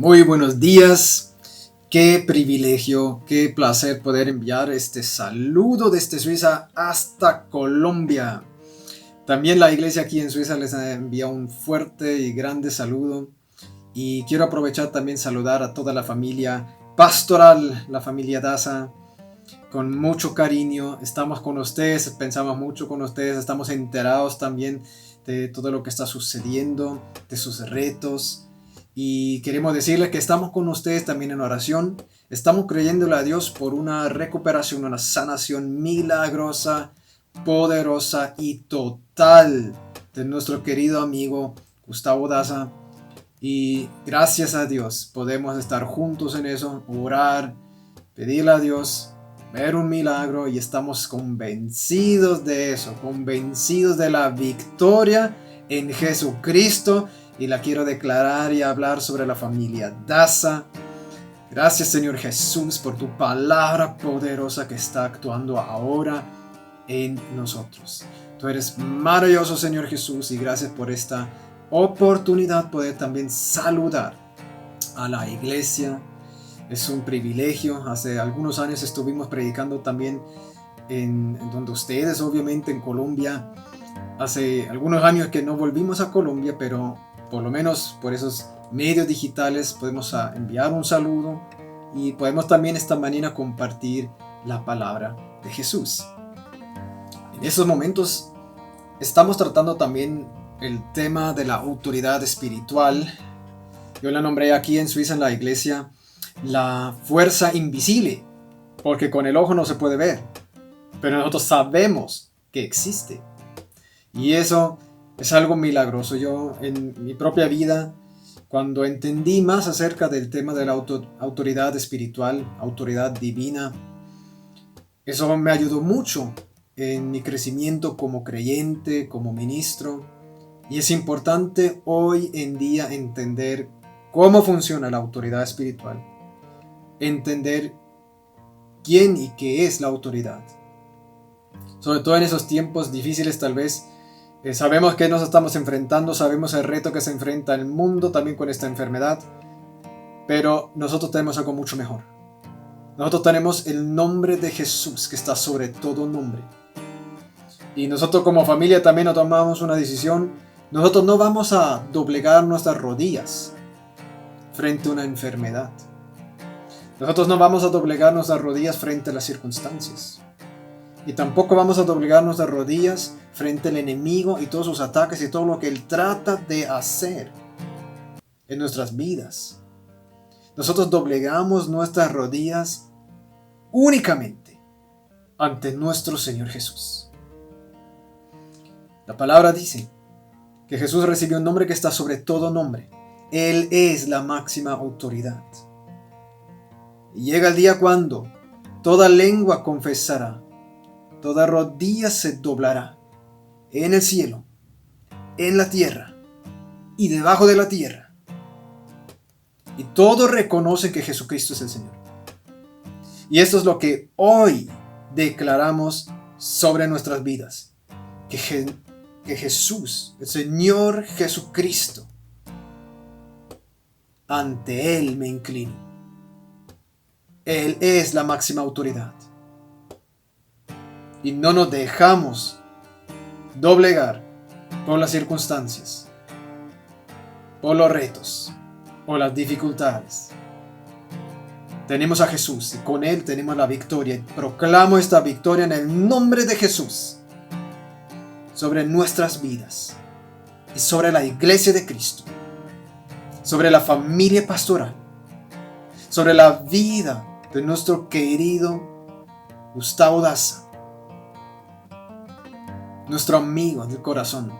Muy buenos días. Qué privilegio, qué placer poder enviar este saludo desde Suiza hasta Colombia. También la iglesia aquí en Suiza les envía un fuerte y grande saludo. Y quiero aprovechar también saludar a toda la familia pastoral, la familia Daza, con mucho cariño. Estamos con ustedes, pensamos mucho con ustedes, estamos enterados también de todo lo que está sucediendo, de sus retos. Y queremos decirles que estamos con ustedes también en oración. Estamos creyéndole a Dios por una recuperación, una sanación milagrosa, poderosa y total de nuestro querido amigo Gustavo Daza. Y gracias a Dios podemos estar juntos en eso, orar, pedirle a Dios, ver un milagro, y estamos convencidos de eso, convencidos de la victoria en Jesucristo. Y la quiero declarar y hablar sobre la familia Daza. Gracias, Señor Jesús, por tu palabra poderosa que está actuando ahora en nosotros. Tú eres maravilloso, Señor Jesús, y gracias por esta oportunidad poder también saludar a la iglesia. Es un privilegio. Hace algunos años estuvimos predicando también en donde ustedes, obviamente en Colombia. Hace algunos años que no volvimos a Colombia, pero por lo menos por esos medios digitales podemos enviar un saludo y podemos también esta mañana compartir la palabra de Jesús. En esos momentos estamos tratando también el tema de la autoridad espiritual. Yo la nombré aquí en Suiza en la iglesia la fuerza invisible, porque con el ojo no se puede ver, pero nosotros sabemos que existe. Y eso es algo milagroso. Yo en mi propia vida, cuando entendí más acerca del tema de la autoridad espiritual, autoridad divina, eso me ayudó mucho en mi crecimiento como creyente, como ministro. Y es importante hoy en día entender cómo funciona la autoridad espiritual, entender quién y qué es la autoridad. Sobre todo en esos tiempos difíciles, tal vez sabemos que nos estamos enfrentando, sabemos el reto que se enfrenta el mundo también con esta enfermedad, pero nosotros tenemos algo mucho mejor. Nosotros tenemos el nombre de Jesús, que está sobre todo nombre. Y nosotros como familia también nos tomamos una decisión. Nosotros no vamos a doblegar nuestras rodillas frente a una enfermedad. Nosotros no vamos a doblegar nuestras rodillas frente a las circunstancias. Y tampoco vamos a doblegar nuestras rodillas frente al enemigo y todos sus ataques y todo lo que él trata de hacer en nuestras vidas. Nosotros doblegamos nuestras rodillas únicamente ante nuestro Señor Jesús. La palabra dice que Jesús recibió un nombre que está sobre todo nombre. Él es la máxima autoridad. Y llega el día cuando toda lengua confesará, toda rodilla se doblará, en el cielo, en la tierra y debajo de la tierra. Y todos reconocen que Jesucristo es el Señor. Y esto es lo que hoy declaramos sobre nuestras vidas. Que Jesús, el Señor Jesucristo, ante Él me inclino. Él es la máxima autoridad. Y no nos dejamos doblegar por las circunstancias, por los retos o las dificultades. Tenemos a Jesús y con Él tenemos la victoria. Y proclamo esta victoria en el nombre de Jesús sobre nuestras vidas y sobre la iglesia de Cristo, sobre la familia pastoral, sobre la vida de nuestro querido Gustavo Daza, nuestro amigo del corazón.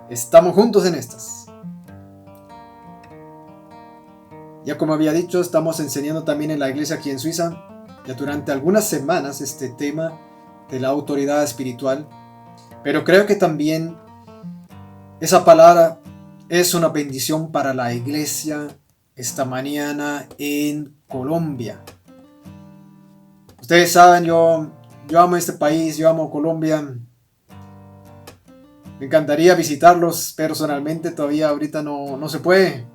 Estamos juntos en estas. Ya como había dicho, estamos enseñando también en la iglesia aquí en Suiza, ya durante algunas semanas, este tema de la autoridad espiritual. Pero creo que también esa palabra es una bendición para la iglesia esta mañana en Colombia. Ustedes saben, yo amo este país, yo amo Colombia. Me encantaría visitarlos personalmente, todavía ahorita no se puede,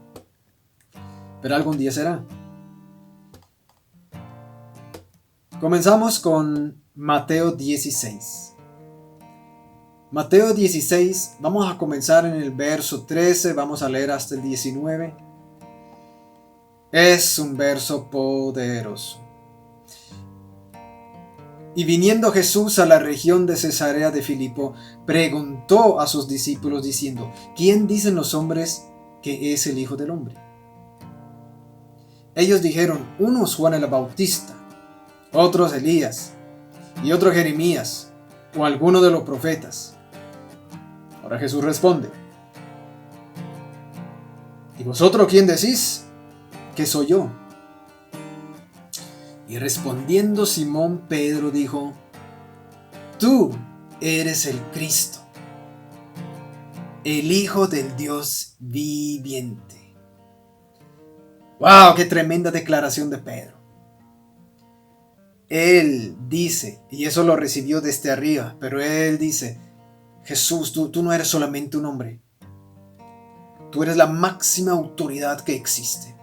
pero algún día será. Comenzamos con Mateo 16. Mateo 16, vamos a comenzar en el verso 13, vamos a leer hasta el 19. Es un verso poderoso. Y viniendo Jesús a la región de Cesarea de Filipo, preguntó a sus discípulos diciendo: ¿Quién dicen los hombres que es el Hijo del Hombre? Ellos dijeron: unos Juan el Bautista, otros Elías, y otro Jeremías, o alguno de los profetas. Ahora Jesús responde: ¿y vosotros quién decís que soy yo? Y respondiendo Simón Pedro dijo: tú eres el Cristo, el Hijo del Dios viviente. ¡Wow! ¡Qué tremenda declaración de Pedro! Él dice, y eso lo recibió desde arriba, pero él dice: Jesús, tú no eres solamente un hombre, tú eres la máxima autoridad que existe.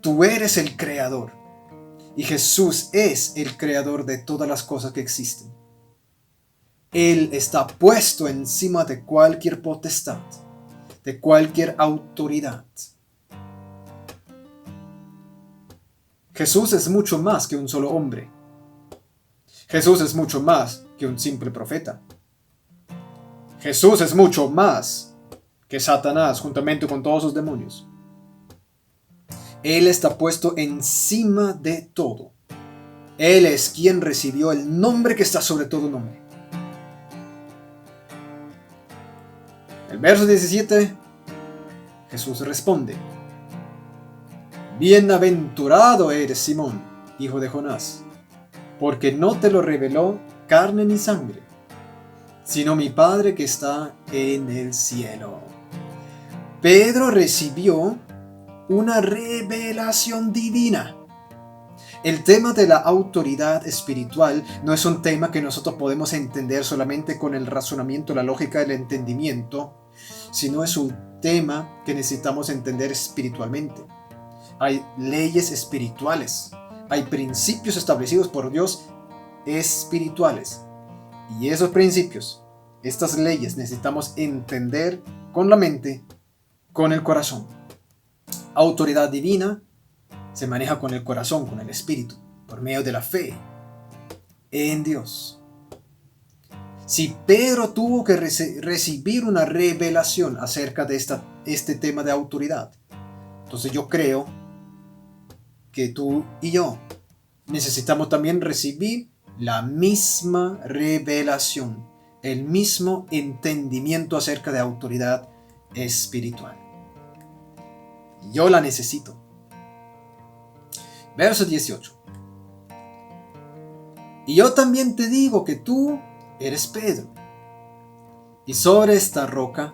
Tú eres el creador, y Jesús es el creador de todas las cosas que existen. Él está puesto encima de cualquier potestad, de cualquier autoridad. Jesús es mucho más que un solo hombre. Jesús es mucho más que un simple profeta. Jesús es mucho más que Satanás juntamente con todos sus demonios. Él está puesto encima de todo. Él es quien recibió el nombre que está sobre todo nombre. El verso 17, Jesús responde: bienaventurado eres, Simón, hijo de Jonás, porque no te lo reveló carne ni sangre, sino mi Padre que está en el cielo. Pedro recibió una revelación divina. El tema de la autoridad espiritual no es un tema que nosotros podemos entender solamente con el razonamiento, la lógica del entendimiento, sino es un tema que necesitamos entender espiritualmente. Hay leyes espirituales, hay principios establecidos por Dios espirituales. Y esos principios, estas leyes, necesitamos entender con la mente, con el corazón. Autoridad divina se maneja con el corazón, con el espíritu, por medio de la fe en Dios. Si Pedro tuvo que recibir una revelación acerca de este tema de autoridad, entonces yo creo que tú y yo necesitamos también recibir la misma revelación, el mismo entendimiento acerca de autoridad espiritual. Yo la necesito. Verso 18. Y yo también te digo que tú eres Pedro, y sobre esta roca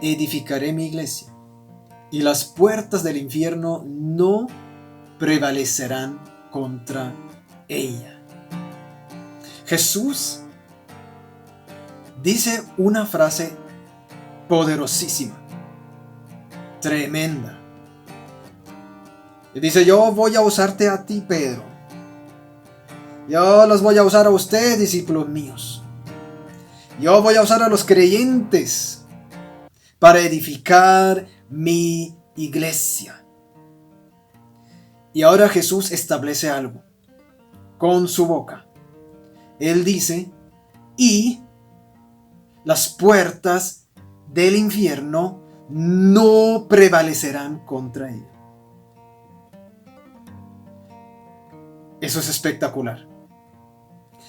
edificaré mi iglesia, y las puertas del infierno no prevalecerán contra ella. Jesús dice una frase poderosísima, tremenda. Y dice: yo voy a usarte a ti, Pedro. Yo los voy a usar a ustedes, discípulos míos. Yo voy a usar a los creyentes para edificar mi iglesia. Y ahora Jesús establece algo con su boca. Él dice: y las puertas del infierno no prevalecerán contra ella. Eso es espectacular.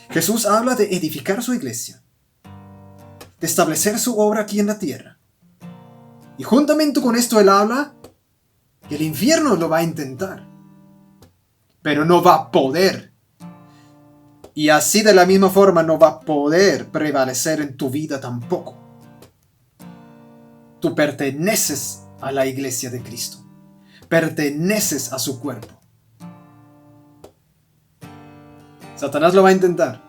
Jesús habla de edificar su iglesia, de establecer su obra aquí en la tierra. Y juntamente con esto él habla que el infierno lo va a intentar, pero no va a poder. Y así de la misma forma no va a poder prevalecer en tu vida tampoco. Tú perteneces a la iglesia de Cristo. Perteneces a su cuerpo. Satanás lo va a intentar,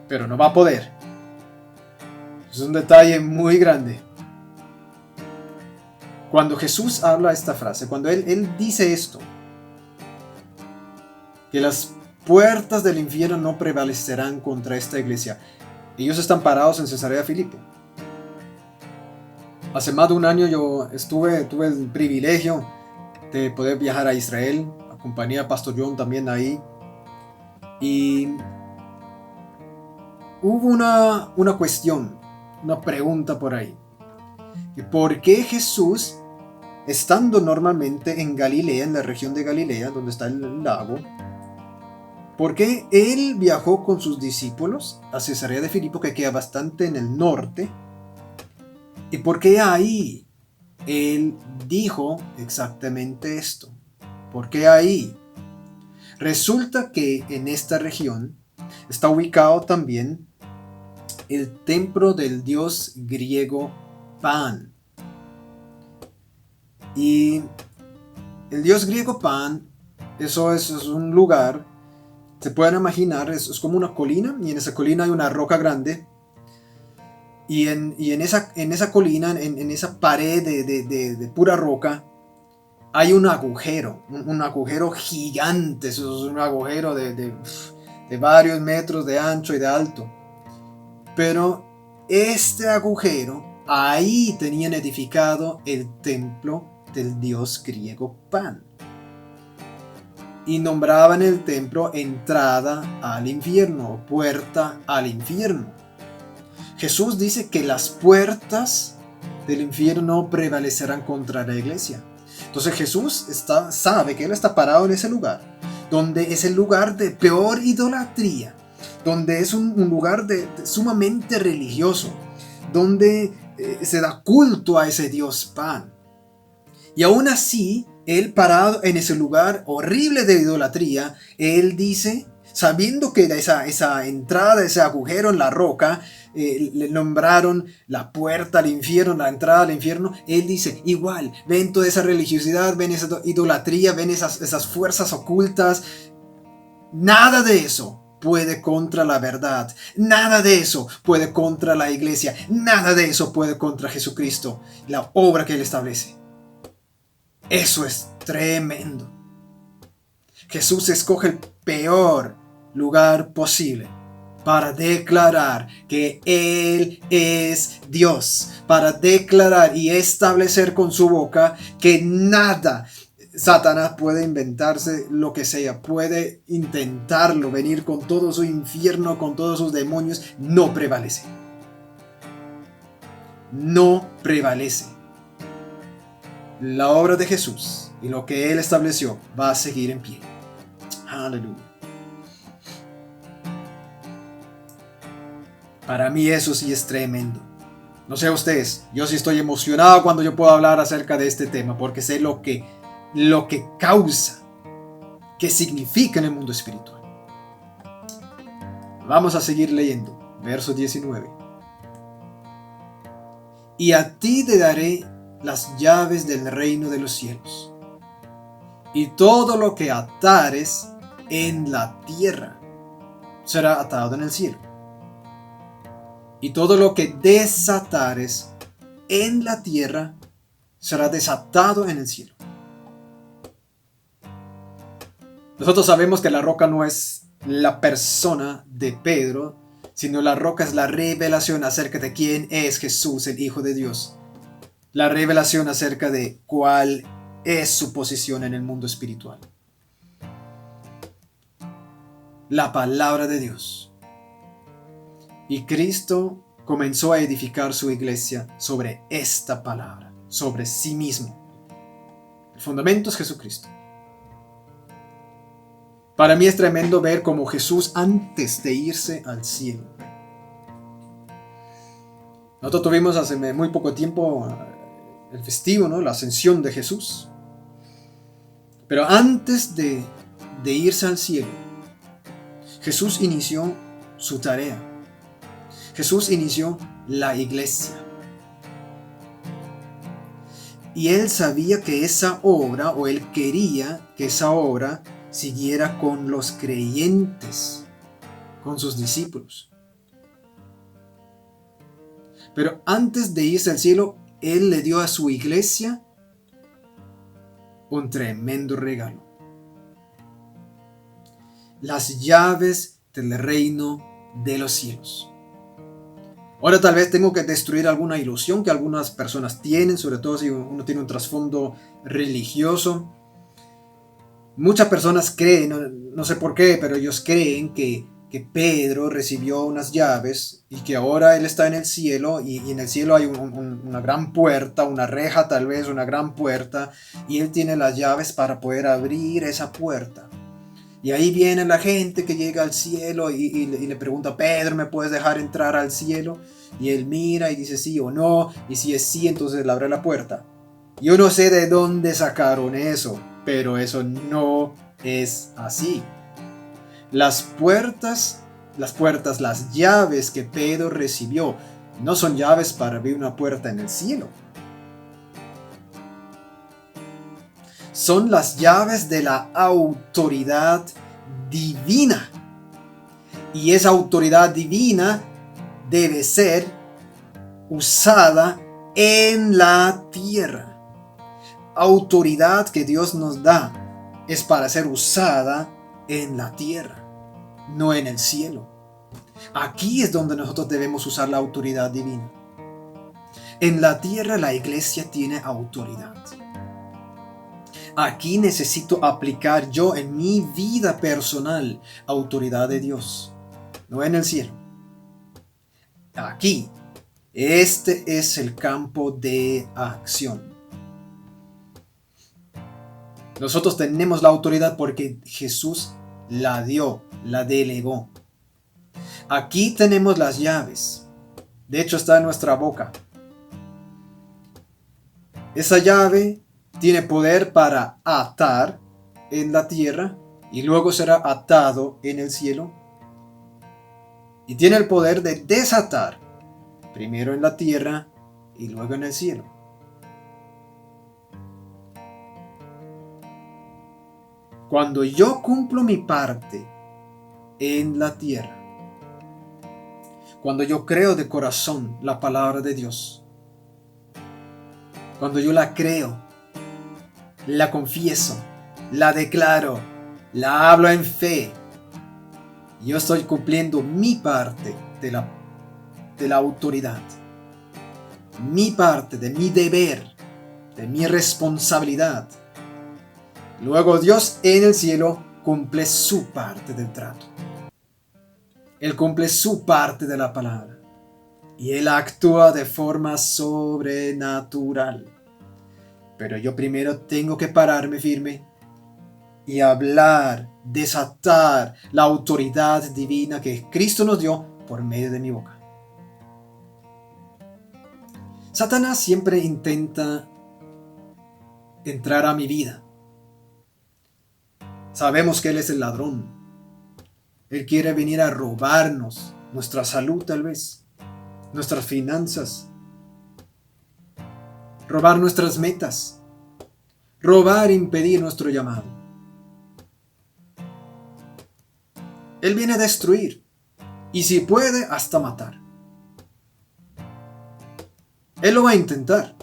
pero no va a poder. Es un detalle muy grande. Cuando Jesús habla esta frase, cuando Él dice esto, que las puertas del infierno no prevalecerán contra esta iglesia. Ellos están parados en Cesarea Filipo. Hace más de un año tuve el privilegio de poder viajar a Israel. Acompañé a Pastor John también ahí. Y hubo una cuestión, una pregunta por ahí. ¿Por qué Jesús, estando normalmente en Galilea, en la región de Galilea, donde está el lago, por qué él viajó con sus discípulos a Cesarea de Filipo, que queda bastante en el norte? ¿Y por qué ahí él dijo exactamente esto? ¿Por qué ahí? Resulta que en esta región está ubicado también el templo del dios griego Pan. Y el dios griego Pan, eso es un lugar, se pueden imaginar, es como una colina, y en esa colina hay una roca grande. Y en esa colina, en esa pared de pura roca, hay un agujero gigante. Eso es un agujero de varios metros de ancho y de alto. Pero este agujero, ahí tenían edificado el templo del dios griego Pan. Y nombraban el templo entrada al infierno, o puerta al infierno. Jesús dice que las puertas del infierno no prevalecerán contra la iglesia. Entonces Jesús sabe que Él está parado en ese lugar, donde es el lugar de peor idolatría, donde es un lugar sumamente religioso, donde se da culto a ese Dios Pan. Y aún así, Él parado en ese lugar horrible de idolatría, Él dice, sabiendo que esa entrada, ese agujero en la roca, le nombraron la puerta al infierno, la entrada al infierno, Él dice, igual, ven toda esa religiosidad, ven esa idolatría, ven esas fuerzas ocultas, nada de eso puede contra la verdad, nada de eso puede contra la iglesia, nada de eso puede contra Jesucristo, la obra que Él establece. Eso es tremendo. Jesús escoge el peor lugar posible para declarar que Él es Dios, para declarar y establecer con su boca que nada, Satanás puede inventarse lo que sea, puede intentarlo, venir con todo su infierno, con todos sus demonios, no prevalece. No prevalece. La obra de Jesús y lo que Él estableció va a seguir en pie. Aleluya. Para mí eso sí es tremendo. No sé ustedes, yo sí estoy emocionado cuando yo puedo hablar acerca de este tema, porque sé lo que causa, qué significa en el mundo espiritual. Vamos a seguir leyendo, verso 19. Y a ti te daré las llaves del reino de los cielos, y todo lo que atares en la tierra será atado en el cielo, y todo lo que desatares en la tierra será desatado en el cielo. Nosotros sabemos que la roca no es la persona de Pedro, sino la roca es la revelación acerca de quién es Jesús, el Hijo de Dios. La revelación acerca de cuál es su posición en el mundo espiritual. La palabra de Dios. Y Cristo comenzó a edificar su iglesia sobre esta palabra, sobre sí mismo. El fundamento es Jesucristo. Para mí es tremendo ver cómo Jesús, antes de irse al cielo, nosotros tuvimos hace muy poco tiempo el festivo, ¿no? La ascensión de Jesús. Pero antes de irse al cielo, Jesús inició su tarea. Jesús inició la iglesia. Y Él sabía que esa obra, o Él quería que esa obra siguiera con los creyentes, con sus discípulos. Pero antes de irse al cielo, Él le dio a su iglesia un tremendo regalo. Las llaves del reino de los cielos. Ahora tal vez tengo que destruir alguna ilusión que algunas personas tienen, sobre todo si uno tiene un trasfondo religioso. Muchas personas creen, no sé por qué, pero ellos creen que Pedro recibió unas llaves y que ahora él está en el cielo y en el cielo hay una gran puerta, una reja tal vez, una gran puerta, y él tiene las llaves para poder abrir esa puerta. Y ahí viene la gente que llega al cielo y le pregunta: Pedro, ¿me puedes dejar entrar al cielo? Y él mira y dice sí o no, y si es sí, entonces le abre la puerta. Yo no sé de dónde sacaron eso, pero eso no es así. Las llaves que Pedro recibió no son llaves para abrir una puerta en el cielo. Son las llaves de la autoridad divina. Y esa autoridad divina debe ser usada en la tierra. Autoridad que Dios nos da es para ser usada en la tierra, no en el cielo. Aquí es donde nosotros debemos usar la autoridad divina. En la tierra la iglesia tiene autoridad. Aquí necesito aplicar yo en mi vida personal autoridad de Dios, no en el cielo. Aquí, este es el campo de acción. Nosotros tenemos la autoridad porque Jesús la dio, la delegó. Aquí tenemos las llaves. De hecho, está en nuestra boca. Esa llave tiene poder para atar en la tierra y luego será atado en el cielo. Y tiene el poder de desatar, primero en la tierra y luego en el cielo. Cuando yo cumplo mi parte en la tierra, cuando yo creo de corazón la palabra de Dios, cuando yo la creo, la confieso, la declaro, la hablo en fe, yo estoy cumpliendo mi parte de la autoridad, mi parte de mi deber, de mi responsabilidad. Luego Dios en el cielo cumple su parte del trato. Él cumple su parte de la palabra. Y Él actúa de forma sobrenatural. Pero yo primero tengo que pararme firme y hablar, desatar la autoridad divina que Cristo nos dio por medio de mi boca. Satanás siempre intenta entrar a mi vida. Sabemos que Él es el ladrón. Él quiere venir a robarnos nuestra salud tal vez, nuestras finanzas, robar nuestras metas, robar e impedir nuestro llamado. Él viene a destruir y si puede hasta matar. Él lo va a intentar.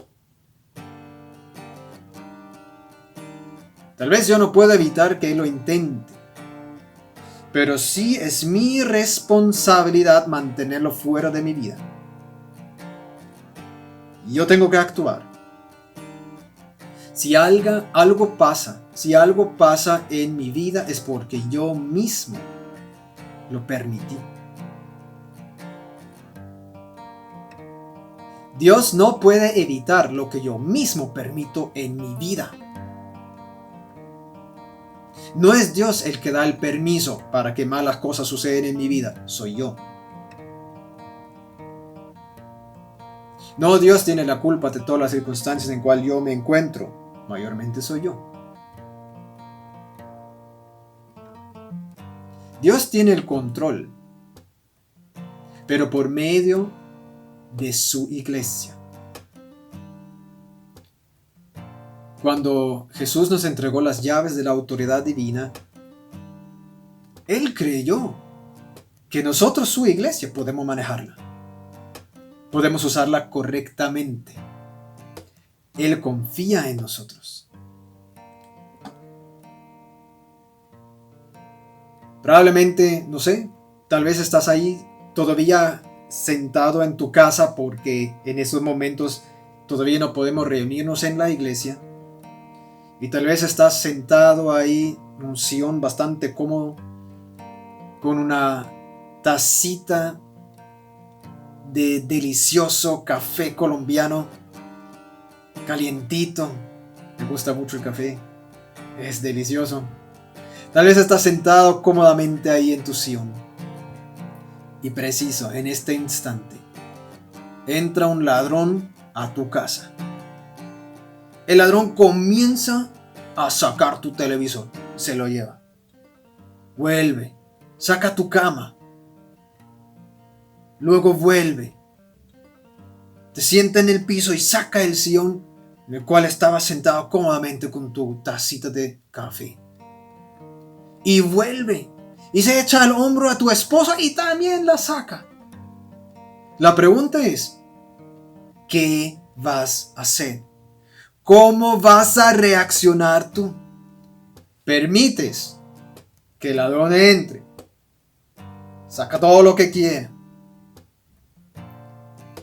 Tal vez yo no pueda evitar que Él lo intente, pero sí es mi responsabilidad mantenerlo fuera de mi vida. Y yo tengo que actuar. Si algo pasa en mi vida es porque yo mismo lo permití. Dios no puede evitar lo que yo mismo permito en mi vida. No es Dios el que da el permiso para que malas cosas sucedan en mi vida, soy yo. No, Dios tiene la culpa de todas las circunstancias en cual yo me encuentro, mayormente soy yo. Dios tiene el control, pero por medio de su iglesia. Cuando Jesús nos entregó las llaves de la autoridad divina, Él creyó que nosotros, su iglesia, podemos manejarla. podemos usarla correctamente. Él confía en nosotros. Probablemente, no sé, tal vez estás ahí todavía sentado en tu casa porque en esos momentos todavía no podemos reunirnos en la iglesia. Y tal vez estás sentado ahí en un sillón bastante cómodo con una tacita de delicioso café colombiano calientito. Me gusta mucho el café, es delicioso. Tal vez estás sentado cómodamente ahí en tu sillón y preciso en este instante entra un ladrón a tu casa. El ladrón comienza a sacar tu televisor, se lo lleva. Vuelve, saca tu cama. Luego vuelve. Te sienta en el piso y saca el sillón en el cual estabas sentado cómodamente con tu tacita de café. Y vuelve. Y se echa al hombro a tu esposa y también la saca. La pregunta es, ¿qué vas a hacer? ¿Cómo vas a reaccionar tú? ¿Permites que el ladrón entre? Saca todo lo que quiera.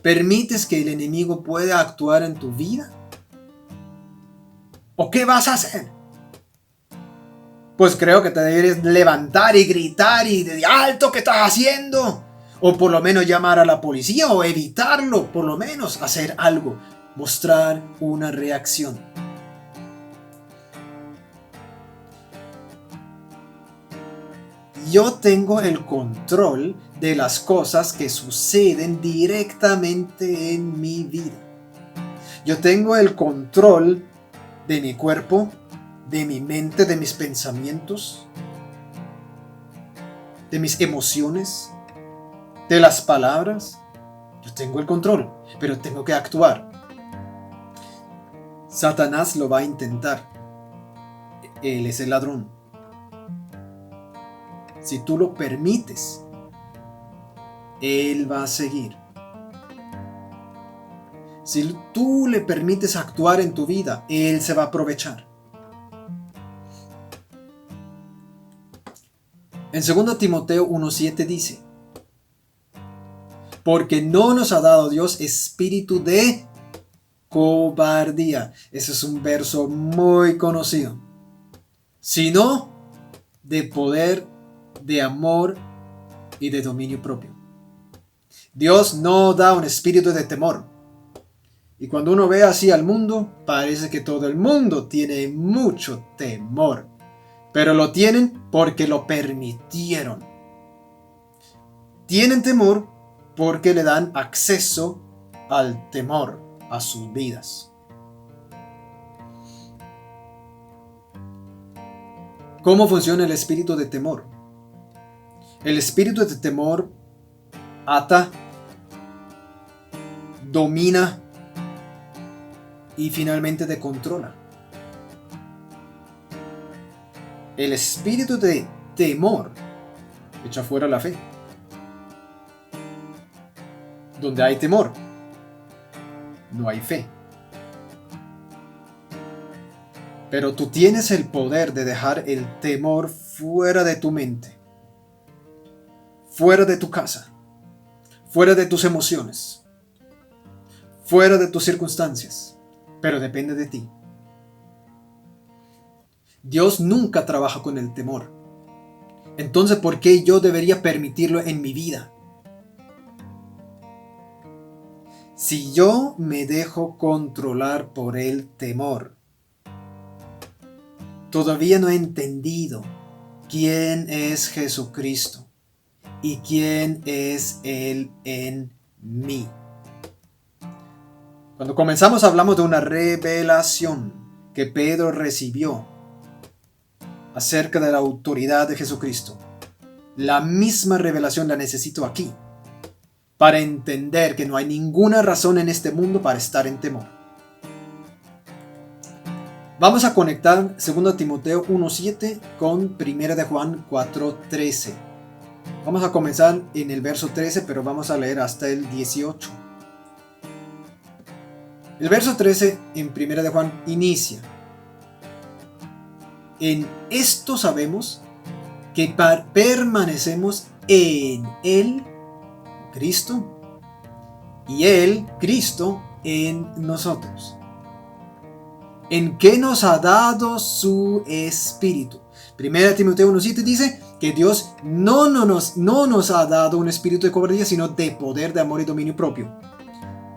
¿Permites que el enemigo pueda actuar en tu vida? ¿O qué vas a hacer? Pues creo que te debes levantar y gritar y de alto, ¿qué estás haciendo? O por lo menos llamar a la policía o evitarlo, por lo menos hacer algo, mostrar una reacción. Yo tengo el control de las cosas que suceden directamente en mi vida. Yo tengo el control de mi cuerpo, de mi mente, de mis pensamientos, de mis emociones, de las palabras. Yo tengo el control, pero tengo que actuar. Satanás lo va a intentar. Él es el ladrón. Si tú lo permites, él va a seguir. Si tú le permites actuar en tu vida, él se va a aprovechar. En 2 Timoteo 1:7 dice: porque no nos ha dado Dios espíritu de cobardía. Ese es un verso muy conocido. Sino de poder, de amor y de dominio propio. Dios no da un espíritu de temor. Y cuando uno ve así al mundo, parece que todo el mundo tiene mucho temor. Pero lo tienen porque lo permitieron. Tienen temor porque le dan acceso al temor a sus vidas. ¿Cómo funciona el espíritu de temor? El espíritu de temor ata, domina y finalmente te controla. El espíritu de temor echa fuera la fe. Donde hay temor, no hay fe. Pero tú tienes el poder de dejar el temor fuera de tu mente, fuera de tu casa, fuera de tus emociones, fuera de tus circunstancias, pero depende de ti. Dios nunca trabaja con el temor. Entonces, ¿por qué yo debería permitirlo en mi vida? Si yo me dejo controlar por el temor, todavía no he entendido quién es Jesucristo y quién es Él en mí. Cuando comenzamos hablamos de una revelación que Pedro recibió acerca de la autoridad de Jesucristo. La misma revelación la necesito aquí para entender que no hay ninguna razón en este mundo para estar en temor. Vamos a conectar 2 Timoteo 1:7 con 1 de Juan 4:13. Vamos a comenzar en el verso 13, pero vamos a leer hasta el 18. El verso 13 en Primera de Juan inicia: en esto sabemos que permanecemos en Él, Cristo, y Él, Cristo, en nosotros, en que nos ha dado su Espíritu. Primera Timoteo 1:7 dice que Dios no nos ha dado un espíritu de cobardía, sino de poder, de amor y dominio propio.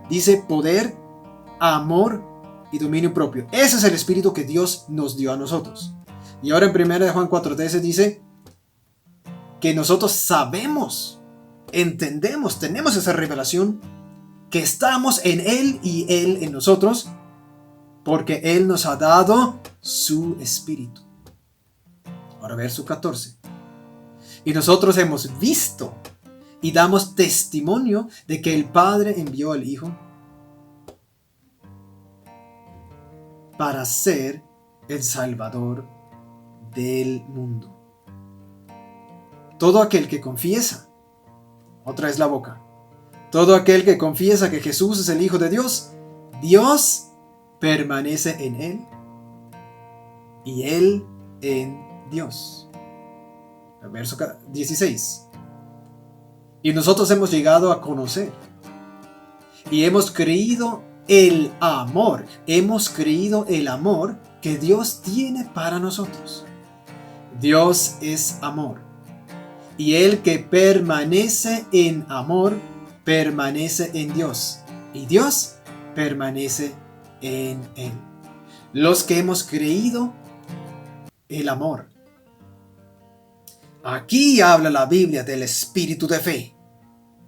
Dice poder, amor y dominio propio. Ese es el espíritu que Dios nos dio a nosotros. Y ahora en 1 Juan 4:13 dice que nosotros sabemos, entendemos, tenemos esa revelación, que estamos en Él y Él en nosotros, porque Él nos ha dado su espíritu. Ahora verso 14. Y nosotros hemos visto y damos testimonio de que el Padre envió al Hijo para ser el Salvador del mundo. Todo aquel que confiesa, otra es la boca, todo aquel que confiesa que Jesús es el Hijo de Dios, Dios permanece en él y él en Dios. El verso 16. Y nosotros hemos llegado a conocer y hemos creído el amor que Dios tiene para nosotros. Dios es amor, y el que permanece en amor permanece en Dios, y Dios permanece en él. Los que hemos creído el amor. Aquí habla la Biblia del espíritu de fe.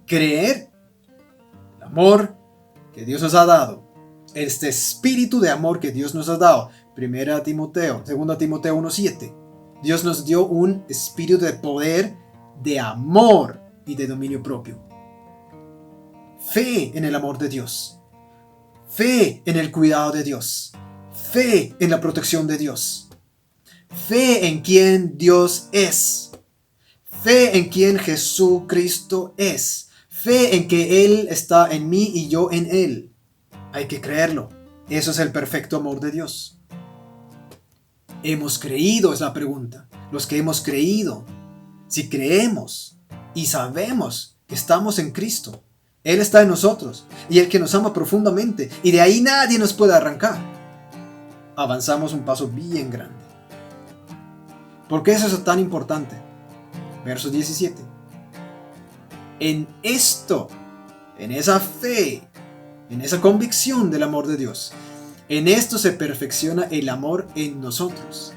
Creer el amor que Dios nos ha dado. Este espíritu de amor que Dios nos ha dado. 2 Timoteo 1:7. Dios nos dio un espíritu de poder, de amor y de dominio propio. Fe en el amor de Dios. Fe en el cuidado de Dios. Fe en la protección de Dios. Fe en quien Dios es. Fe en quien Jesucristo es. Fe en que Él está en mí y yo en Él. Hay que creerlo. Eso es el perfecto amor de Dios. ¿Hemos creído? Es la pregunta. Los que hemos creído. Si creemos y sabemos que estamos en Cristo, Él está en nosotros y el que nos ama profundamente, y de ahí nadie nos puede arrancar, avanzamos un paso bien grande. ¿Por qué es eso tan importante? Verso 17. En esto, en esa fe, en esa convicción del amor de Dios, en esto se perfecciona el amor en nosotros,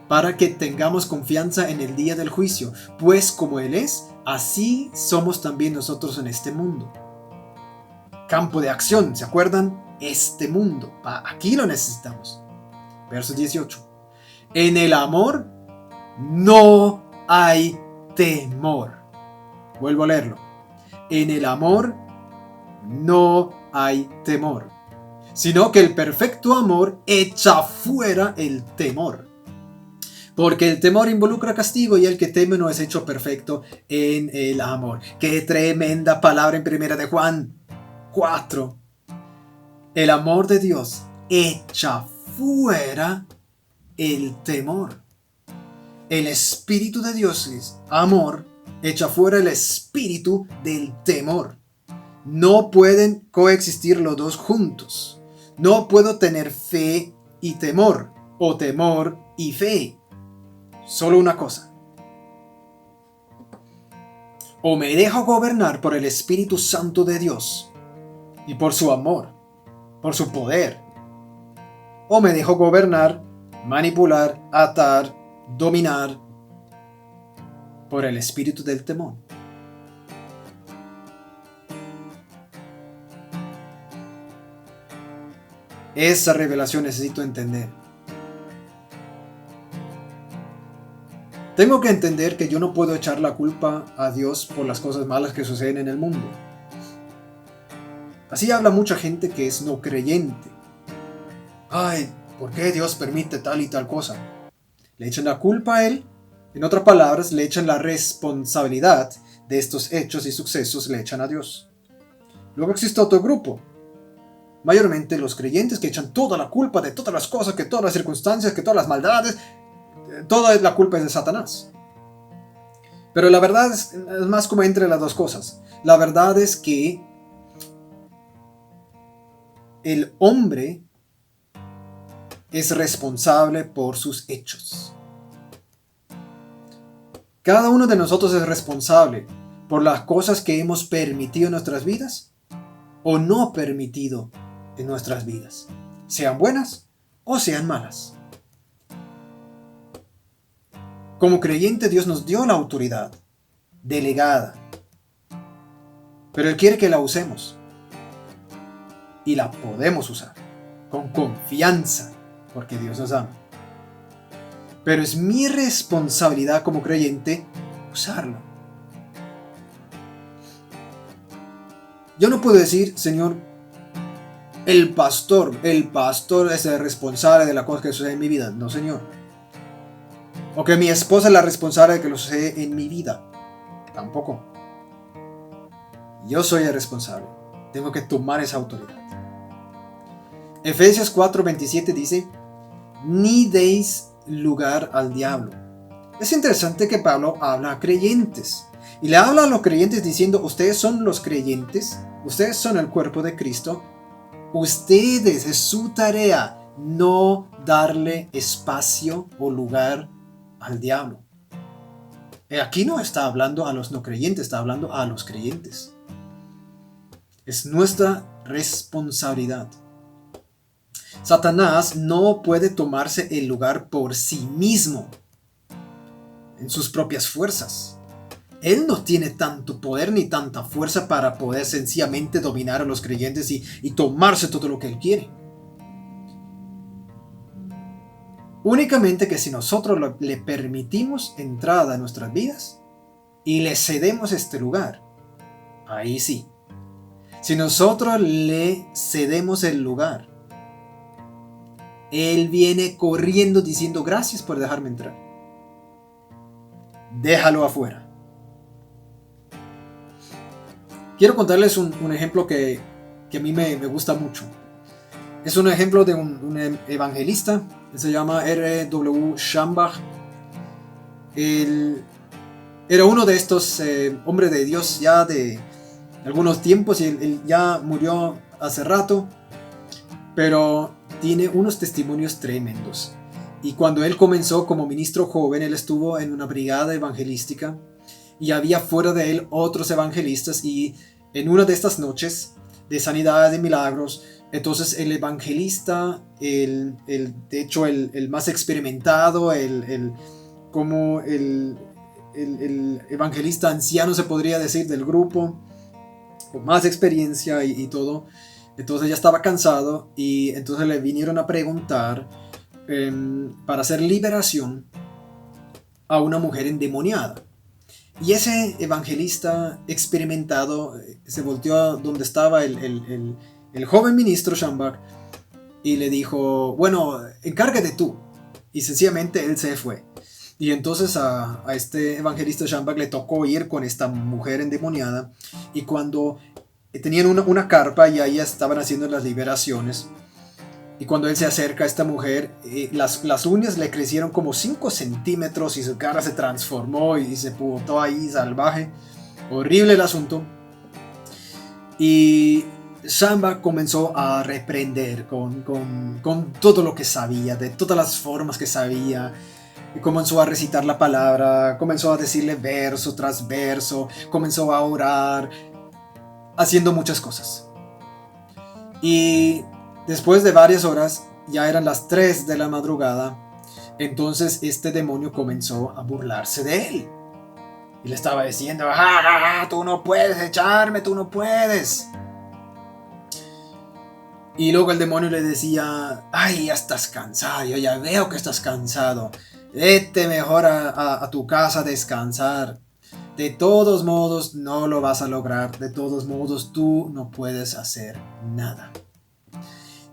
para que tengamos confianza en el día del juicio, pues como Él es, así somos también nosotros en este mundo. Campo de acción, ¿se acuerdan? Este mundo, aquí lo necesitamos. Verso 18. En el amor no hay temor. Vuelvo a leerlo. En el amor no hay temor, sino que el perfecto amor echa fuera el temor. Porque el temor involucra castigo y el que teme no es hecho perfecto en el amor. ¡Qué tremenda palabra en 1 de Juan 4! El amor de Dios echa fuera el temor. El espíritu de Dios es amor, echa fuera el espíritu del temor. No pueden coexistir los dos juntos. No puedo tener fe y temor, o temor y fe. Solo una cosa. O me dejo gobernar por el Espíritu Santo de Dios y por su amor, por su poder, o me dejo gobernar, manipular, atar, dominar por el espíritu del temor. Esa revelación necesito entender. Tengo que entender que yo no puedo echar la culpa a Dios por las cosas malas que suceden en el mundo. Así habla mucha gente que es no creyente. Ay, ¿por qué Dios permite tal y tal cosa? Le echan la culpa a Él. En otras palabras, le echan la responsabilidad de estos hechos y sucesos, le echan a Dios. Luego existe otro grupo mayormente los creyentes, que echan toda la culpa de todas las cosas, que todas las circunstancias, que todas las maldades, toda la culpa es de Satanás. Pero la verdad es más como entre las dos cosas. La verdad es que el hombre es responsable por sus hechos. Cada uno de nosotros es responsable por las cosas que hemos permitido en nuestras vidas o no permitido en nuestras vidas, sean buenas o sean malas. Como creyente, Dios nos dio la autoridad delegada, pero Él quiere que la usemos y la podemos usar con confianza porque Dios nos ama. Pero es mi responsabilidad como creyente usarla. Yo no puedo decir, Señor, el pastor es el responsable de la cosa que sucede en mi vida. No, Señor. O que mi esposa es la responsable de que lo sucede en mi vida. Tampoco. Yo soy el responsable. Tengo que tomar esa autoridad. Efesios 4:27 dice, ni deis lugar al diablo. Es interesante que Pablo habla a creyentes. Y le habla a los creyentes diciendo, ustedes son los creyentes, ustedes son el cuerpo de Cristo. Ustedes, es su tarea no darle espacio o lugar al diablo. Aquí no está hablando a los no creyentes, está hablando a los creyentes. Es nuestra responsabilidad. Satanás no puede tomarse el lugar por sí mismo, en sus propias fuerzas. Él no tiene tanto poder ni tanta fuerza para poder sencillamente dominar a los creyentes y tomarse todo lo que él quiere. Únicamente que si nosotros le permitimos entrada a nuestras vidas y le cedemos este lugar, ahí sí. Si nosotros le cedemos el lugar, él viene corriendo diciendo gracias por dejarme entrar. Déjalo afuera. Quiero contarles un ejemplo que a mí me gusta mucho. Es un ejemplo de un evangelista. Se llama R.W. Schambach. Él era uno de estos hombres de Dios ya de algunos tiempos. Y él ya murió hace rato. Pero tiene unos testimonios tremendos. Y cuando él comenzó como ministro joven, él estuvo en una brigada evangelística. Y había fuera de él otros evangelistas. Y en una de estas noches de sanidad, de milagros, entonces el evangelista, de hecho el más experimentado, como el evangelista anciano se podría decir del grupo, con más experiencia y todo, entonces ya estaba cansado y entonces le vinieron a preguntar para hacer liberación a una mujer endemoniada. Y ese evangelista experimentado se volteó a donde estaba el joven ministro Schambach y le dijo, bueno, encárgate tú. Y sencillamente él se fue. Y entonces a este evangelista Schambach le tocó ir con esta mujer endemoniada. Y cuando tenían una carpa y ahí estaban haciendo las liberaciones. Y cuando él se acerca a esta mujer, las uñas le crecieron como 5 centímetros y su cara se transformó y se puso ahí salvaje. Horrible el asunto. Y Schambach comenzó a reprender con todo lo que sabía, de todas las formas que sabía. Y comenzó a recitar la palabra, comenzó a decirle verso tras verso, comenzó a orar, haciendo muchas cosas. Y después de varias horas, ya eran las 3 de la madrugada, entonces este demonio comenzó a burlarse de él. Y le estaba diciendo, ¡ja, ja, ja! Tú no puedes echarme, tú no puedes. Y luego el demonio le decía, ay, ya estás cansado, yo ya veo que estás cansado. Vete mejor a tu casa a descansar. De todos modos no lo vas a lograr, de todos modos tú no puedes hacer nada.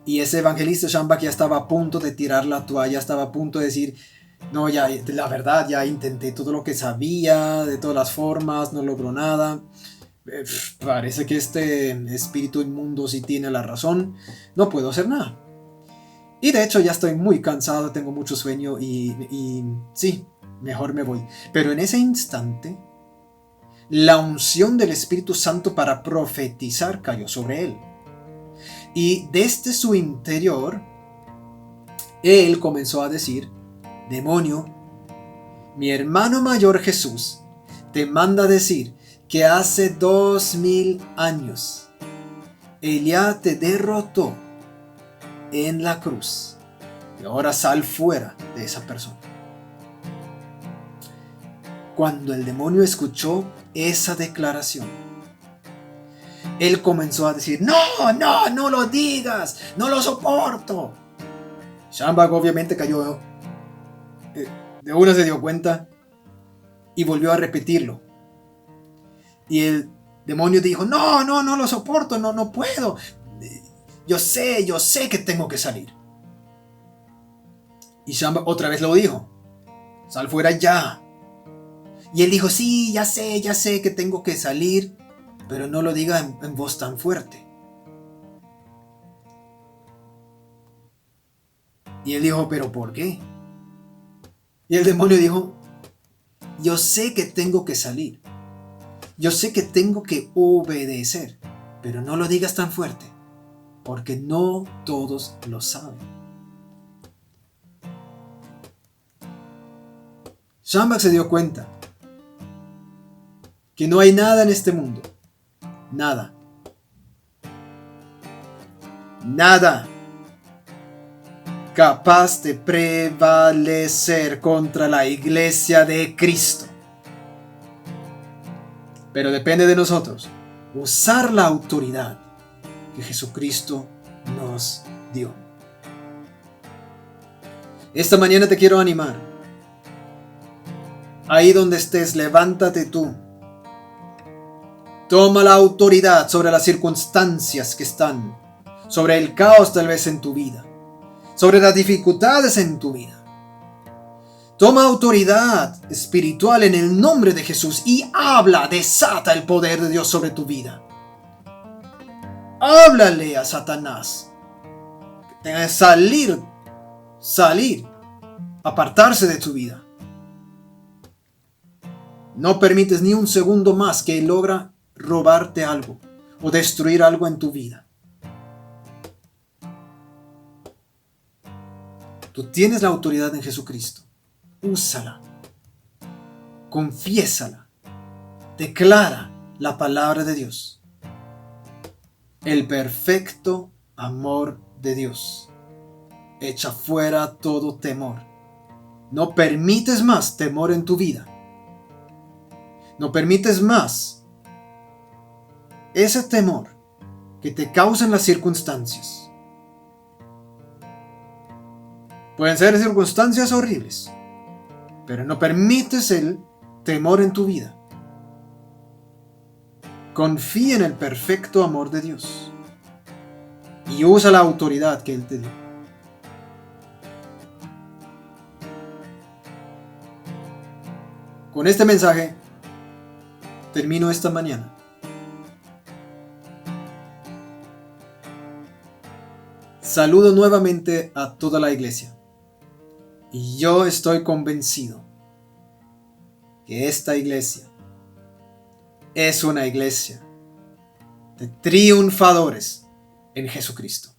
Y ese evangelista Schambach ya estaba a punto de tirar la toalla, estaba a punto de decir, no, ya, la verdad, ya intenté todo lo que sabía, de todas las formas, no logró nada. Parece que este espíritu inmundo sí tiene la razón, no puedo hacer nada. Y de hecho ya estoy muy cansado, tengo mucho sueño y sí, mejor me voy. Pero en ese instante, la unción del Espíritu Santo para profetizar cayó sobre él. Y desde su interior, él comenzó a decir: demonio, mi hermano mayor Jesús te manda decir que hace 2000 años Elías te derrotó en la cruz. Y ahora sal fuera de esa persona. Cuando el demonio escuchó esa declaración, él comenzó a decir: no lo digas, no lo soporto. Shambach obviamente cayó, de una se dio cuenta y volvió a repetirlo. Y el demonio dijo: no lo soporto, no puedo. Yo sé que tengo que salir. Y Shambach otra vez lo dijo: sal fuera ya. Y él dijo: sí, ya sé que tengo que salir, pero no lo diga en voz tan fuerte. Y él dijo: ¿pero por qué? Y el demonio dijo: yo sé que tengo que salir. Yo sé que tengo que obedecer, pero no lo digas tan fuerte, porque no todos lo saben. Shambach se dio cuenta que no hay nada en este mundo, nada capaz de prevalecer contra la iglesia de Cristo. Pero depende de nosotros usar la autoridad que Jesucristo nos dio. Esta mañana te quiero animar. Ahí donde estés, levántate tú. Toma la autoridad sobre las circunstancias que están, sobre el caos tal vez en tu vida, sobre las dificultades en tu vida. Toma autoridad espiritual en el nombre de Jesús y habla, desata el poder de Dios sobre tu vida. Háblale a Satanás que tenga que salir, apartarse de tu vida. No permites ni un segundo más que él logra robarte algo o destruir algo en tu vida. Tú tienes la autoridad en Jesucristo. Úsala. Confiésala. Declara la palabra de Dios. El perfecto amor de Dios echa fuera todo temor. No permites más temor en tu vida. No permites más ese temor que te causan las circunstancias. Pueden ser circunstancias horribles, pero no permites el temor en tu vida. Confía en el perfecto amor de Dios y usa la autoridad que Él te dio. Con este mensaje termino esta mañana. Saludo nuevamente a toda la iglesia. Y yo estoy convencido que esta iglesia es una iglesia de triunfadores en Jesucristo.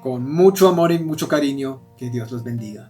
Con mucho amor y mucho cariño, que Dios los bendiga.